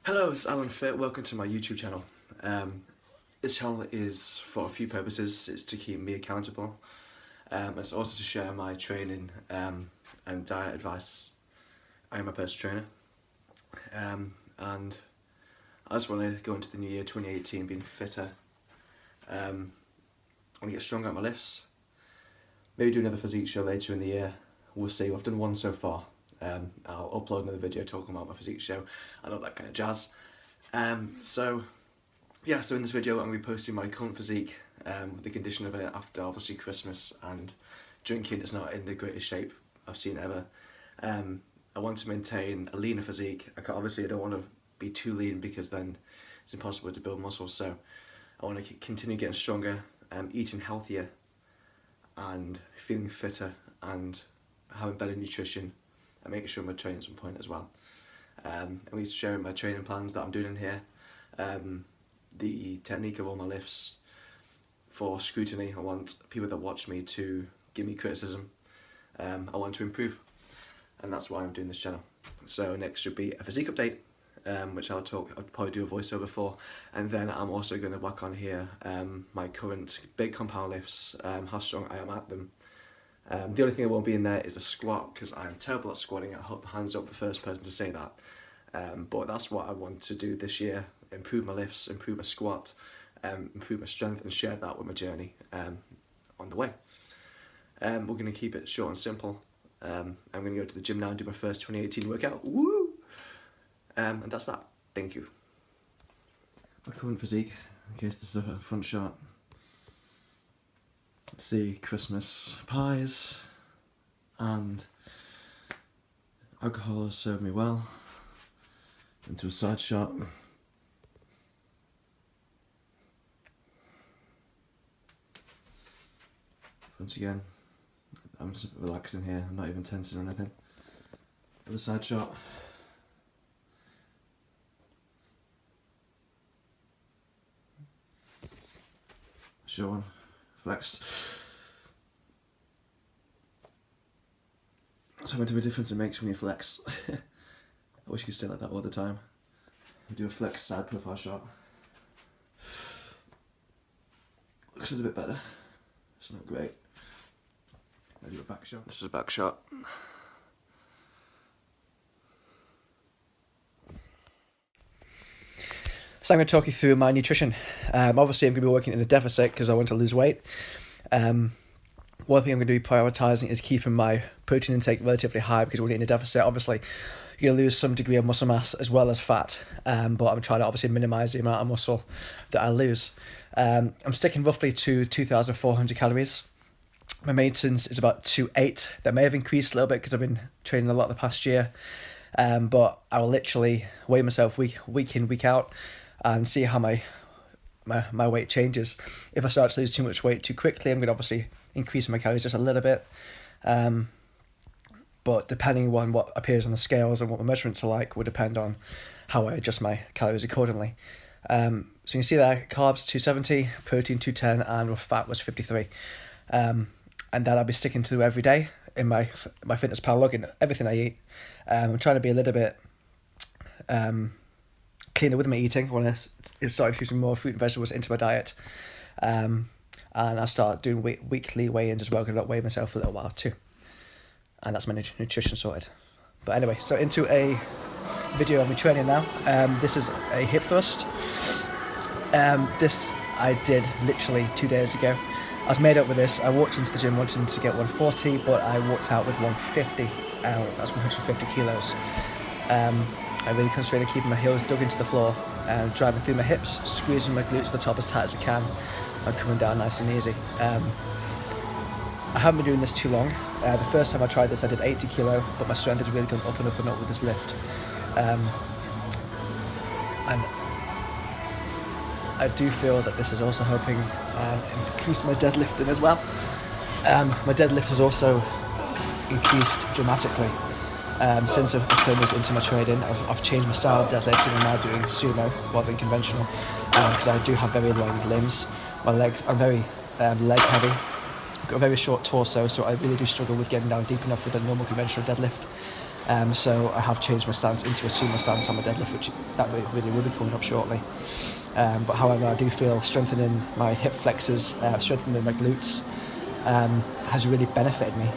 Hello, it's Alan Fitt. Welcome to my YouTube channel. This channel is for a few purposes. It's to keep me accountable. It's also to share my training and diet advice. I am a personal trainer, and I just want to go into the new year 2018 being fitter. I want to get stronger at my lifts. Maybe do another physique show later in the year. We'll see. I've done one so far. I'll upload another video talking about my physique show and all that kind of jazz. So in this video I'm going to be posting my current physique, the condition of it after obviously Christmas and drinking. It's not in the greatest shape I've seen ever. I want to maintain a leaner physique. I don't want to be too lean because then it's impossible to build muscle. So I want to continue getting stronger, eating healthier and feeling fitter and having better nutrition and making sure my training's on point as well. And we're sharing my training plans that I'm doing in here, the technique of all my lifts for scrutiny. I want people that watch me to give me criticism. I want to improve, and that's why I'm doing this channel. So next should be a physique update, which I'll probably do a voiceover for, and then I'm also going to work on here my current big compound lifts, how strong I am at them. The only thing that won't be in there is a squat, because I'm terrible at squatting. I hope hands up the first person to say that. But that's what I want to do this year: improve my lifts, improve my squat, improve my strength, and share that with my journey on the way. We're going to keep it short and simple. I'm going to go to the gym now and do my first 2018 workout. Woo! And that's that. Thank you. My current physique, in case this is a front shot. Let's see, Christmas pies and alcohol has served me well. Into a side shot. Once again, I'm just relaxing here, I'm not even tensing or anything. Other side shot. Short one. Flexed. That's how much of a difference it makes when you flex. I wish you could stay like that all the time. We do a flex side profile shot. Looks a little bit better. It's not great. I do a back shot. This is a back shot. So I'm going to talk you through my nutrition. Obviously I'm going to be working in a deficit because I want to lose weight. One thing I'm going to be prioritising is keeping my protein intake relatively high, because when you're in a deficit, obviously you're going to lose some degree of muscle mass as well as fat. But I'm trying to obviously minimise the amount of muscle that I lose. I'm sticking roughly to 2,400 calories. My maintenance is about 2,800. That may have increased a little bit because I've been training a lot the past year. But I will literally weigh myself week in, week out, and see how my weight changes. If I start to lose too much weight too quickly, I'm going to obviously increase my calories just a little bit. But depending on what appears on the scales and what my measurements are like will depend on how I adjust my calories accordingly. So you can see there, carbs 270, protein 210, and fat was 53. And that I'll be sticking to every day in my Fitness Pal login, everything I eat. I'm trying to be a little bit cleaner with my eating. I want to start introducing more fruit and vegetables into my diet. And I'll start doing weekly weigh-ins as well, because I'll weigh myself for a little while too. And that's my nutrition sorted. But anyway, so into a video of me training now. This is a hip thrust. This I did literally 2 days ago. I was made up with this. I walked into the gym wanting to get 140, but I walked out with 150. That's 150 kilos. I really concentrated on keeping my heels dug into the floor and driving through my hips, squeezing my glutes to the top as tight as I can, and coming down nice and easy. I haven't been doing this too long. The first time I tried this I did 80 kilo, but my strength has really gone up and up and up with this lift. And I do feel that this is also helping increase my deadlifting as well. My deadlift has also increased dramatically. Since I've thrown this into my training, I've changed my style of deadlifting. I'm now doing sumo rather than conventional, because I do have very long limbs. My legs, I'm very leg heavy. I've got a very short torso, so I really do struggle with getting down deep enough with a normal conventional deadlift. So I have changed my stance into a sumo stance on my deadlift, which that video will be coming up shortly. But however, I do feel strengthening my hip flexors, strengthening my glutes, has really benefited me,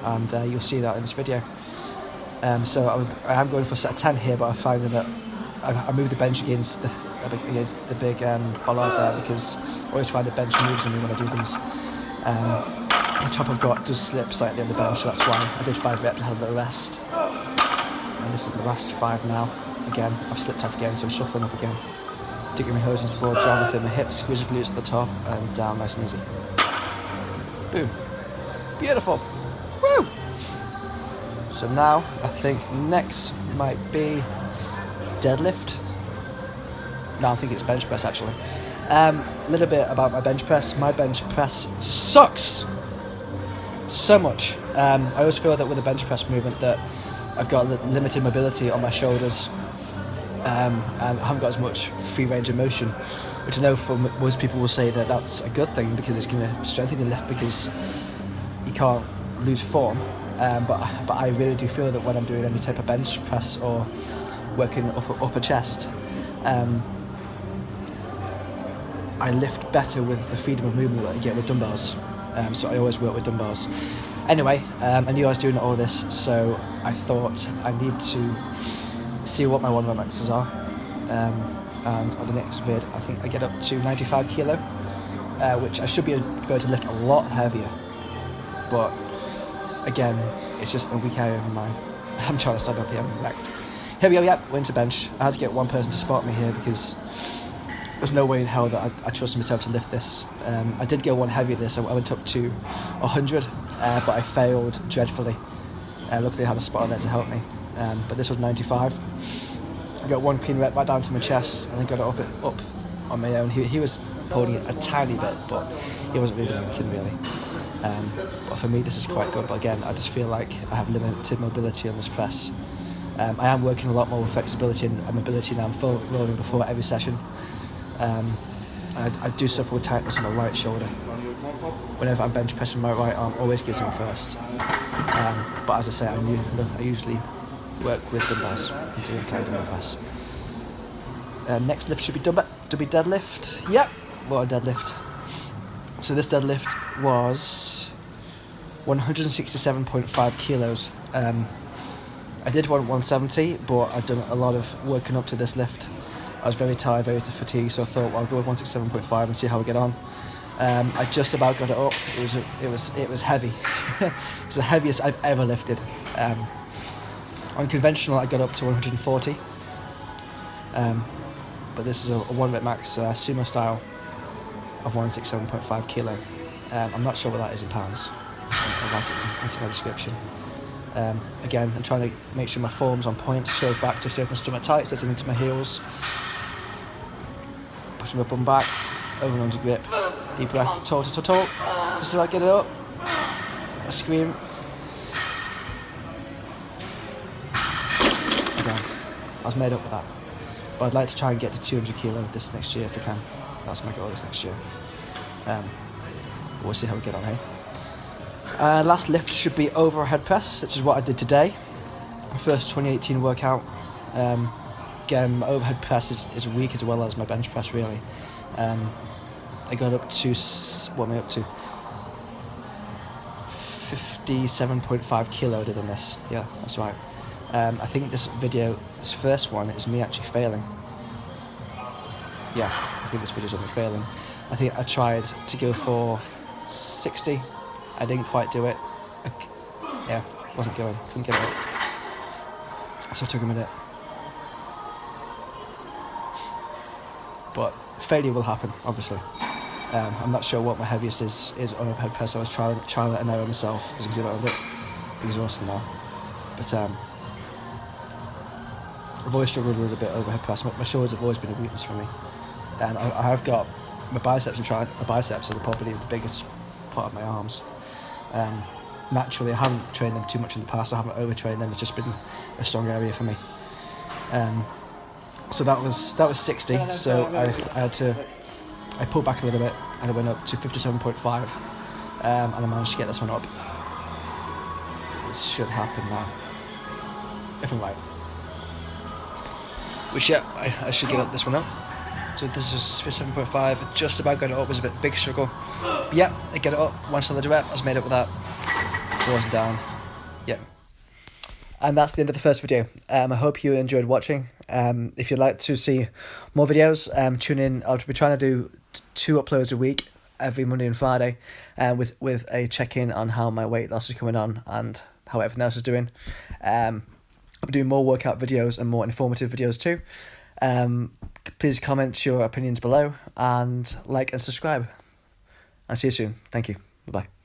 and you'll see that in this video. So I am going for a set of 10 here, but I find that I move the bench against the big bollard there, because I always find the bench moves on me when I do these. The top I've got does slip slightly on the bench, so that's why I did 5 reps and had a little rest. And this is the last 5 now. Again, I've slipped off again, so I'm shuffling up again. Digging my heels into the floor, down within my hips, squeeze the glutes at the top, and down nice and easy. Boom. Beautiful. Woo! So now, I think next might be deadlift. No, I think it's bench press actually. A little bit about my bench press. My bench press sucks so much. I always feel that with a bench press movement that I've got limited mobility on my shoulders, and I haven't got as much free range of motion, which I know for most people will say that that's a good thing, because it's going to strengthen your lift because you can't lose form. But I really do feel that when I'm doing any type of bench press or working upper chest, I lift better with the freedom of movement that I get with dumbbells. So I always work with dumbbells. Anyway, I knew I was doing all this, so I thought I need to see what my 1 rep maxes are. And on the next vid, I think I get up to 95 kilo, which I should be able to lift a lot heavier. But again, it's just a weak area of mine. I'm trying to stand up here, I'm wrecked. Here we go, yep, we're into bench. I had to get one person to spot me here because there's no way in hell that I trust myself to lift this. I did go one heavier this, I went up to 100, but I failed dreadfully. Luckily I had a spotter there to help me, but this was 95. I got one clean rep back down to my chest, and then got it up on my own. He was holding it a tiny bit, but he wasn't really doing anything really. But for me this is quite good, but again I just feel like I have limited mobility on this press. I am working a lot more with flexibility and mobility now. I'm full rolling before every session. I do suffer with tightness in my right shoulder. Whenever I'm bench pressing, my right arm always gives me first. But as I say, I usually work with dumbbells and do inclined dumbbell press. Next lift should be deadlift. Yep, what a deadlift. So this deadlift was 167.5 kilos. I did want 170, but I'd done a lot of working up to this lift. I was very tired, very fatigued, so I thought, well, I'll go with 167.5 and see how we get on. I just about got it up. It was heavy. It's the heaviest I've ever lifted. On conventional, I got up to 140. But this is a 1 rep max sumo style of 167.5 kilo. I'm not sure what that is in pounds. I'll write it into my description. Again, I'm trying to make sure my form's on point, shoulders back, just open stomach tight, sitting into my heels. Pushing my bum back, over and under grip, deep breath, toe to toe, just about get it up. I scream. Down. I was made up with that. But I'd like to try and get to 200 kilo this next year if I can. That's my goal this next year. We'll see how we get on, hey? Last lift should be overhead press, which is what I did today. My first 2018 workout. Again, my overhead press is weak as well as my bench press, really. I got up to, what am I up to? 57.5 kilo I did on this. Yeah, that's right. I think this first one, is me actually failing. Yeah, I think this video's of me failing. I think I tried to go for 60. I didn't quite do it. Yeah, wasn't going. Couldn't get it up. So it took a minute. But failure will happen, obviously. I'm not sure what my heaviest is on overhead press. I was trying and error myself. As you can see, I'm a bit exhausted now. But I've always struggled with a bit overhead press. My shoulders have always been a weakness for me. And I have got my biceps my biceps are probably the biggest part of my arms. Naturally, I haven't trained them too much in the past. I haven't overtrained them. It's just been a strong area for me. So that was 60. So I pulled back a little bit and I went up to 57.5, and I managed to get this one up. It should happen now. if I'm right. Which, yeah, I should get up this one up. So this is 7.5, just about got it up, was a big struggle. But yeah, I get it up, one solid rep, I was made up with that. Pause down, yeah. And that's the end of the first video. I hope you enjoyed watching. If you'd like to see more videos, tune in. I'll be trying to do 2 uploads a week, every Monday and Friday, with a check-in on how my weight loss is coming on and how everything else is doing. I'll be doing more workout videos and more informative videos too. Please comment your opinions below and like and subscribe. And see you soon. Thank you. Bye-bye.